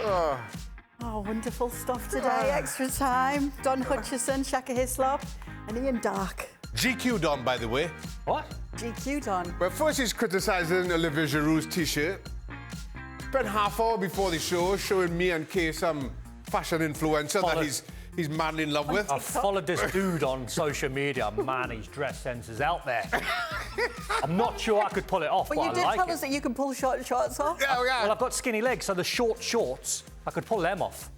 Oh, wonderful stuff today. Extra time. Don Hutchison, Shaka Hislop, and Ian Darke. GQ Don, by the way. What? GQ Don. Well, first he's criticising Olivier Giroud's T-shirt. Spent half hour before the show showing me and Kay some fashion influencer that he's madly in love with. I've followed this dude on social media. Man, his dress sense is out there. I'm not sure I could pull it off, But but you I did like tell it. us that you can pull short shorts off. Yeah. Well, I've got skinny legs, so the short shorts, I could pull them off.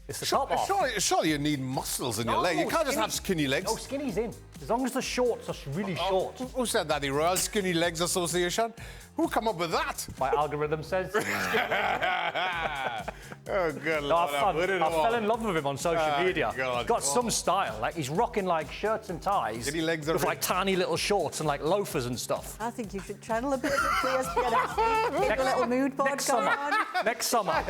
It's the top off. Surely you need muscles in your leg. You can't just have skinny legs. No, skinny's in. As long as the shorts are really short. Who said that? The Royal Skinny Legs Association? Who come up with that? My algorithm says. Oh, good No, Lord. I fell in love with him on social media. God. He's got some style. Like, he's rocking, like, shirts and ties. Skinny legs are with, like, tiny little shorts and, like, loafers and stuff. I think you should channel a bit of it to ESPN FC. Keep a little mood board Next going summer. on. Next summer.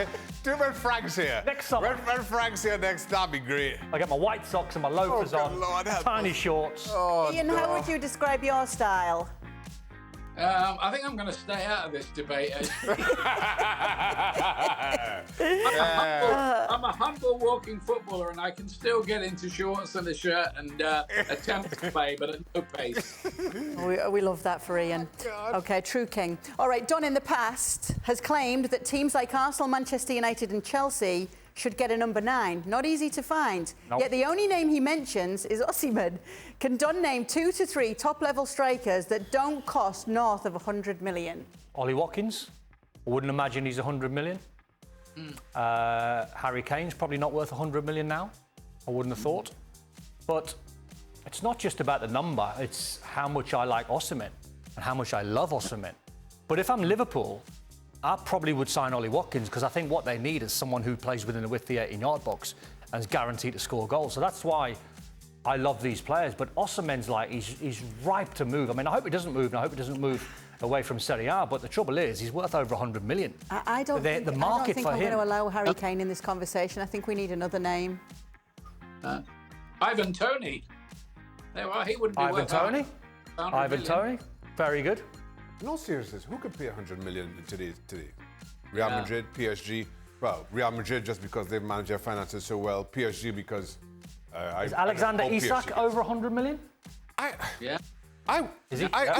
Do it when Frank's here. Next summer. When Frank's here next, that'd be great. I get my white socks and my loafers good on, Lord, help tiny us. shorts. Ian, how would you describe your style? I think I'm going to stay out of this debate. I'm a humble walking footballer, and I can still get into shorts and a shirt and attempt to play, but at no pace. We love that for Ian. OK, true king. All right, Don in the past has claimed that teams like Arsenal, Manchester United and Chelsea should get a number 9. Not easy to find. Nope. Yet the only name he mentions is Osimhen. Can Don name 2 to 3 top-level strikers that don't cost north of 100 million? Ollie Watkins. I wouldn't imagine he's 100 million. Harry Kane's probably not worth 100 million now. I wouldn't have thought. But it's not just about the number. It's how much I like Osimhen and how much I love Osimhen. But if I'm Liverpool, I probably would sign Ollie Watkins because I think what they need is someone who plays within the width of the 18-yard box and is guaranteed to score goals. So that's why I love these players. But Osimhen's like, he's ripe to move. I mean, I hope he doesn't move, and I hope he doesn't move away from Serie A. But the trouble is, he's worth over 100 million. I don't think the market for I'm him. going to allow Harry Kane in this conversation. I think we need another name. Ivan Toney. There, well, he wouldn't be Ivan worth Toney. 100 Ivan million. Toney. Very good. In all seriousness, who could pay 100 million today? Real Madrid, PSG. Well, Real Madrid just because they've managed their finances so well. PSG because... Is Alexander Isak PSG. over 100 million? Yeah. I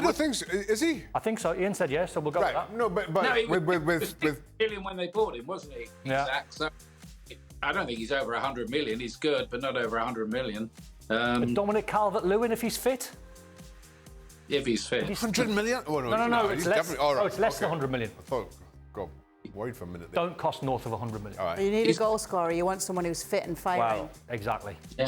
don't think so. Is he? I think so. Ian said yes, so we'll go with that. No, but No, he with was 6 billion when they bought him, wasn't he? Yeah. Exact. So I don't think he's over 100 million. He's good, but not over 100 million. Dominic Calvert-Lewin, if he's fit. If he's fit. 100 million? Oh, No, he's it's less. definitely all right. Oh, it's less than 100 million. I thought, God, worried for a minute there. Don't cost north of 100 million. All right. You need a goal scorer. You want someone who's fit and firing. Wow, exactly. Yeah.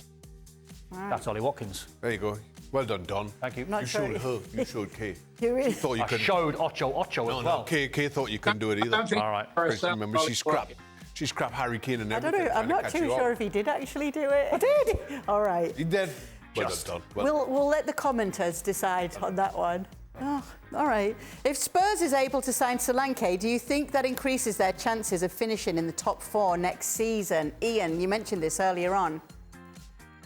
That's Ollie Watkins. There you go. Well done, Don. Thank you. Not You sure. showed her. You showed Kay. You really... She thought you I could. showed Ocho as No, well. Kay thought you couldn't do it I either. don't think All right. for a Because remember, solid she scrapped Harry Kane and I don't everything. know. I'm trying to not catch too you up. sure if he did actually do it. I did. All right. He did. Well Just. done, Don. Well, We'll let the commenters decide on that one. Oh, all right. If Spurs is able to sign Solanke, do you think that increases their chances of finishing in the top 4 next season? Ian, you mentioned this earlier on.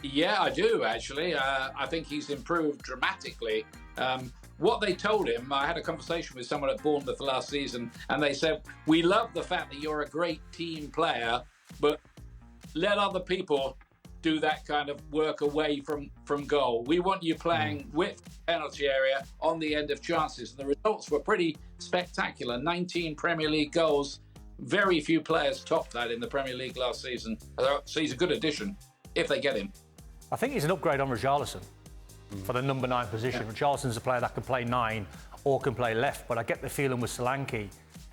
Yeah, I do, actually. I think he's improved dramatically. What they told him, I had a conversation with someone at Bournemouth last season, and they said, we love the fact that you're a great team player, but let other people do that kind of work away from goal. We want you playing with penalty area on the end of chances. And the results were pretty spectacular. 19 Premier League goals. Very few players topped that in the Premier League last season. So he's a good addition if they get him. I think he's an upgrade on Richarlison for the number 9 position. Yeah. Richarlison's a player that can play 9 or can play left, but I get the feeling with Solanke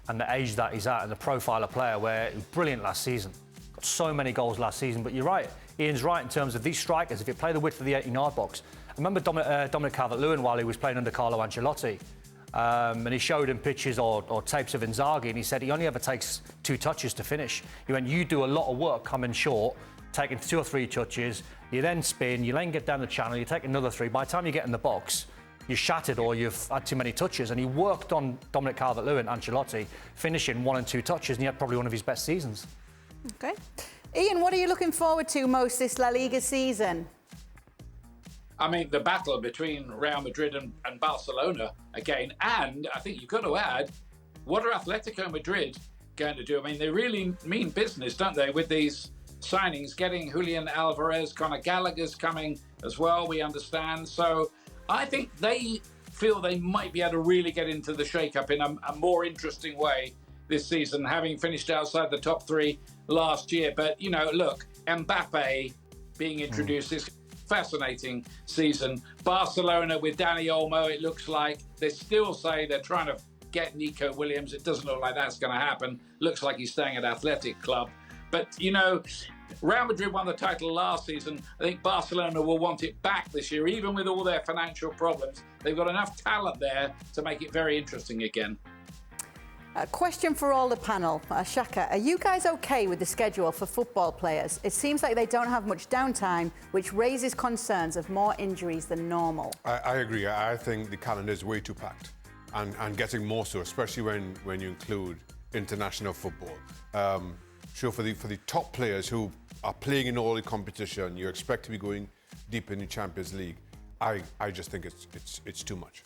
and the age that he's at and the profile of player where he was brilliant last season. Got so many goals last season, but you're right. Ian's right in terms of these strikers. If you play the width of the 18-yard box, I remember Dominic Calvert-Lewin while he was playing under Carlo Ancelotti, and he showed him pictures or tapes of Inzaghi, and he said he only ever takes 2 touches to finish. He went, you do a lot of work coming short, taking 2 or 3 touches, you then spin, you then get down the channel, you take another 3. By the time you get in the box, you're shattered or you've had too many touches. And he worked on Dominic Calvert-Lewin, Ancelotti, finishing 1 and 2 touches, and he had probably one of his best seasons. Okay. Ian, what are you looking forward to most this La Liga season? I mean, the battle between Real Madrid and Barcelona again. And I think you've got to add, what are Atletico Madrid going to do. I mean, they really mean business, don't they, with these signings, getting Julian Alvarez, Conor Gallagher's coming as well, we understand. So I think they feel they might be able to really get into the shake-up in a more interesting way this season, having finished outside the top 3 last year. But, you know, look, Mbappe being introduced is fascinating season. Barcelona with Dani Olmo, it looks like they still say they're trying to get Nico Williams. It doesn't look like that's going to happen. Looks like he's staying at Athletic Club. But, you know, Real Madrid won the title last season. I think Barcelona will want it back this year, even with all their financial problems. They've got enough talent there to make it very interesting again. A question for all the panel. Shaka, are you guys okay with the schedule for football players? It seems like they don't have much downtime, which raises concerns of more injuries than normal. I agree. I think the calendar is way too packed, and getting more so, especially when you include international football. Sure, for the top players who are playing in all the competition, you expect to be going deep in the Champions League. I just think it's too much.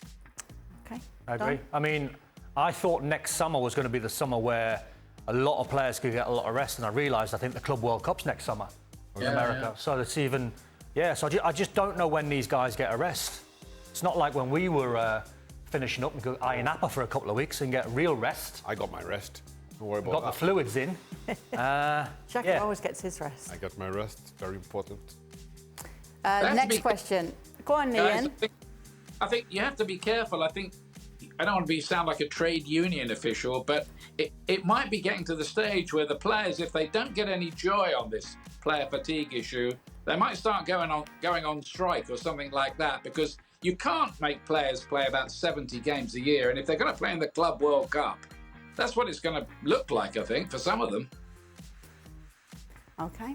Okay. I agree. Don? I mean, I thought next summer was going to be the summer where a lot of players could get a lot of rest, and I realised I think the Club World Cup's next summer in America. Yeah. So it's even, so I just don't know when these guys get a rest. It's not like when we were finishing up and go Iron Appa for a couple of weeks and get real rest. I got my rest. Don't worry about got that. The fluids in. Shaka always gets his rest. I got my rest. Very important. Next question. Go on, Ian. I think you have to be careful. I think I don't want to sound like a trade union official, but it might be getting to the stage where the players, if they don't get any joy on this player fatigue issue, they might start going on strike or something like that, because you can't make players play about 70 games a year. And if they're going to play in the Club World Cup, that's what it's going to look like, I think, for some of them. Okay.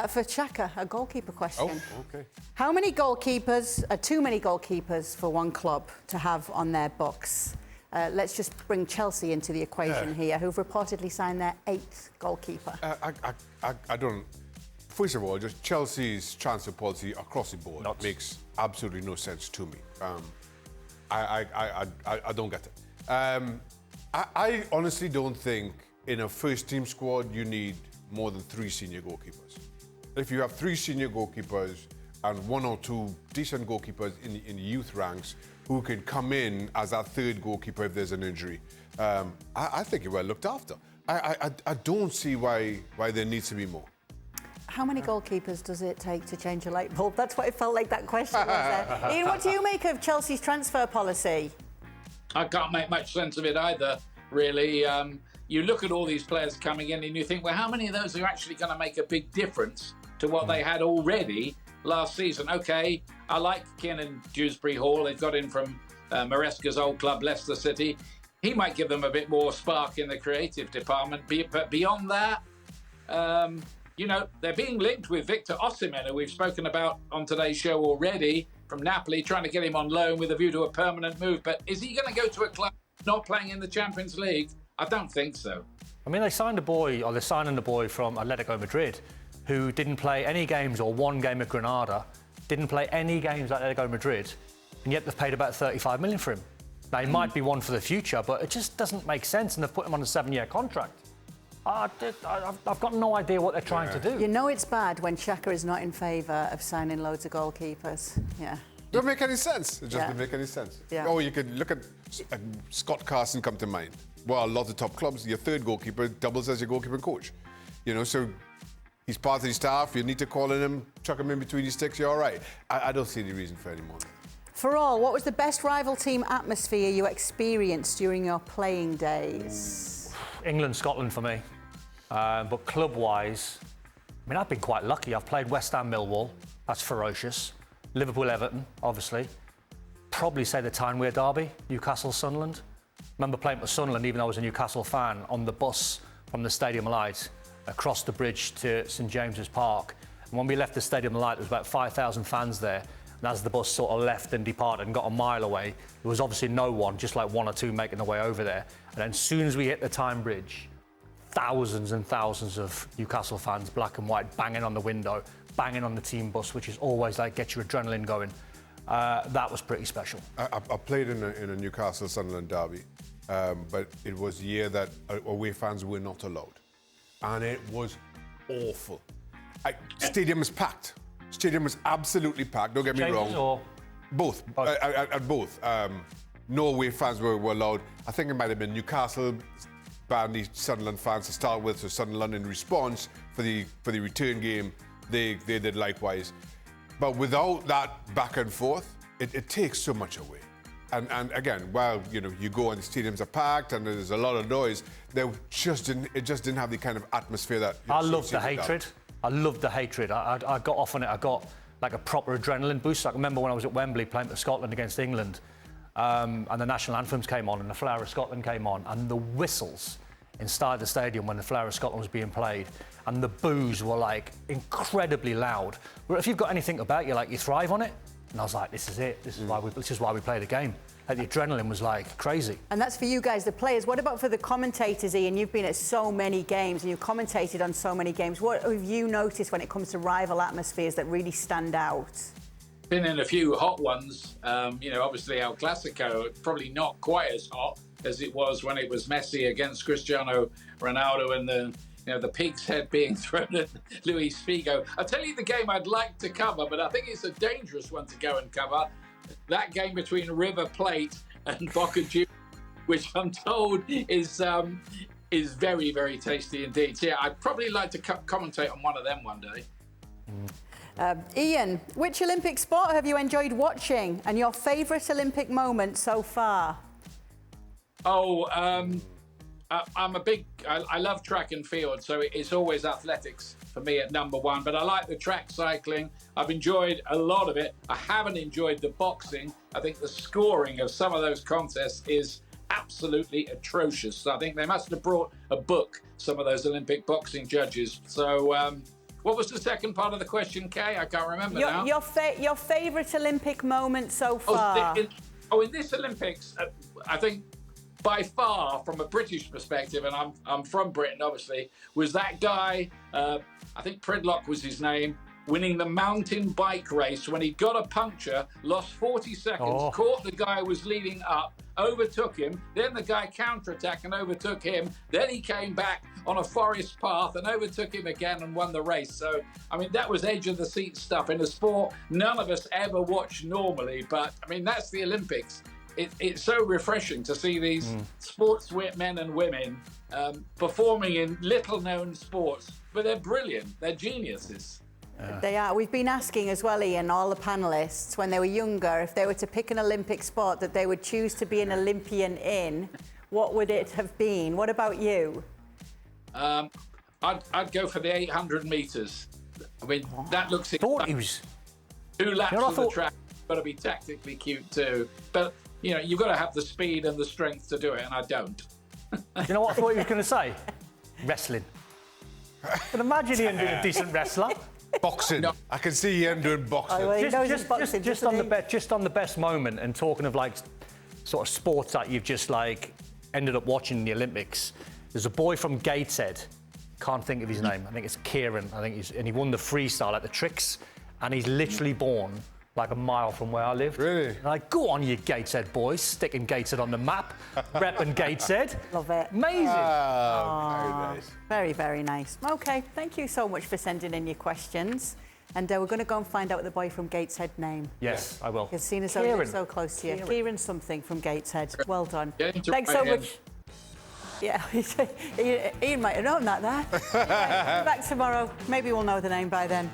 For Shaka, a goalkeeper question. Oh, okay. How many goalkeepers are too many goalkeepers for one club to have on their books? Let's just bring Chelsea into the equation here, who've reportedly signed their 8th goalkeeper. I don't... First of all, just Chelsea's transfer policy across the board makes absolutely no sense to me. I don't get it. I honestly don't think in a first-team squad you need more than 3 senior goalkeepers. If you have 3 senior goalkeepers and 1 or 2 decent goalkeepers in the youth ranks who can come in as that 3rd goalkeeper if there's an injury, I think you're well looked after. I don't see why there needs to be more. How many goalkeepers does it take to change a light bulb? That's what it felt like that question was there. Ian, what do you make of Chelsea's transfer policy? I can't make much sense of it either, really. You look at all these players coming in and you think, well, how many of those are actually going to make a big difference to what they had already last season? Okay, I like Kiernan Dewsbury Hall. They've got in from Maresca's old club, Leicester City. He might give them a bit more spark in the creative department. But beyond that, you know, they're being linked with Victor Osimhen, who we've spoken about on today's show already, from Napoli, trying to get him on loan with a view to a permanent move. But is he going to go to a club not playing in the Champions League? I don't think so. I mean, they're signing a boy from Atletico Madrid who didn't play any games or 1 game at Granada, didn't play any games at Atletico Madrid, and yet they've paid about 35 million for him. Now, he might be one for the future, but it just doesn't make sense, and they've put him on a 7-year contract. I've got no idea what they're trying to do. You know it's bad when Shaka is not in favour of signing loads of goalkeepers. Yeah. Don't make any sense. It just doesn't make any sense. Yeah. Oh, you could look at Scott Carson come to mind. Well, a lot of top clubs, your 3rd goalkeeper doubles as your goalkeeper coach. You know, so he's part of the staff. You need to call in him, chuck him in between your sticks. You're all right. I don't see any reason for any more. For all, what was the best rival team atmosphere you experienced during your playing days? England, Scotland for me. But club-wise, I mean, I've been quite lucky. I've played West Ham, Millwall. That's ferocious. Liverpool, Everton, obviously. Probably say the Tyne-Wear derby, Newcastle, Sunderland. Remember playing for Sunderland, even though I was a Newcastle fan, on the bus from the Stadium of Light across the bridge to St James's Park. And when we left the Stadium of Light, there was about 5,000 fans there. And as the bus sort of left and departed and got a mile away, there was obviously no one, just like 1 or 2 making their way over there. And then as soon as we hit the Tyne Bridge, thousands and thousands of Newcastle fans, black and white, banging on the window, banging on the team bus, which is always like get your adrenaline going. That was pretty special. I played in a Newcastle Sunderland derby. but it was a year that away fans were not allowed. And it was awful. Stadium was packed. Stadium was absolutely packed, don't get me wrong. Or? Both, at both. No away fans were allowed. I think it might have been Newcastle banned the Sunderland fans to start with, so Sunderland in response for the return game, they did likewise. But without that back and forth, it takes so much away. And again, while you go and the stadiums are packed and there's a lot of noise, it just didn't have the kind of atmosphere that. I loved the hatred. I loved the hatred. I got off on it. I got like a proper adrenaline boost. I remember when I was at Wembley playing for Scotland against England, and the national anthems came on and the Flower of Scotland came on, and the whistles inside the stadium when the Flower of Scotland was being played, and the boos were like incredibly loud. But if you've got anything about you, like you thrive on it. And I was like, this is it. This is why we play the game. Like, the adrenaline was like crazy. And that's for you guys, the players. What about for the commentators, Ian? You've been at so many games and you've commentated on so many games. What have you noticed when it comes to rival atmospheres that really stand out? Been in a few hot ones. Obviously El Clasico, probably not quite as hot as it was when it was Messi against Cristiano Ronaldo and the pig's head being thrown at Luis Figo. I'll tell you the game I'd like to cover, but I think it's a dangerous one to go and cover. That game between River Plate and Boca Juniors, which I'm told is very, very tasty indeed. So yeah, I'd probably like to commentate on one of them one day. Ian, which Olympic sport have you enjoyed watching and your favourite Olympic moment so far? I love track and field, so it's always athletics for me at number one. But I like the track cycling. I've enjoyed a lot of it. I haven't enjoyed the boxing. I think the scoring of some of those contests is absolutely atrocious. So I think they must have brought a book, some of those Olympic boxing judges. So what was the second part of the question, Kay? I can't remember now. Your favourite Olympic moment so far? In this Olympics, I think by far, from a British perspective, and I'm from Britain, obviously, was that guy, I think Pridlock was his name, winning the mountain bike race when he got a puncture, lost 40 seconds, caught the guy who was leading up, overtook him, then the guy counterattacked and overtook him, then he came back on a forest path and overtook him again and won the race. So, I mean, that was edge of the seat stuff in a sport none of us ever watch normally, but, I mean, that's the Olympics. It's so refreshing to see these sports men and women performing in little-known sports, but they're brilliant. They're geniuses. They are. We've been asking as well, Ian, all the panellists, when they were younger, if they were to pick an Olympic sport that they would choose to be an Olympian in, what would it have been? What about you? I'd go for the 800 metres. I mean, that looks exciting. 2 laps of the track. Got to be tactically cute too. But you've got to have the speed and the strength to do it, and I don't. You know what I thought you were going to say? Wrestling. I can imagine Ian being a decent wrestler. Boxing. No. I can see Ian doing boxing. Just on the best moment, and talking of like sort of sports that you've just like ended up watching in the Olympics. There's a boy from Gateshead. Can't think of his name. I think it's Kieran. And he won the freestyle at the tricks, and he's literally born like a mile from where I lived. Really? Like, go on, you Gateshead boys, sticking Gateshead on the map, repping Gateshead. Love it. Amazing. Very nice. Very, very nice. OK, thank you so much for sending in your questions. And we're going to go and find out the boy from Gateshead name. Yes, I will. Because seeing as though you're so close to you. Kieran something from Gateshead. Well done. Thanks so much. Yeah, Ian might have known that there. Anyway, back tomorrow. Maybe we'll know the name by then.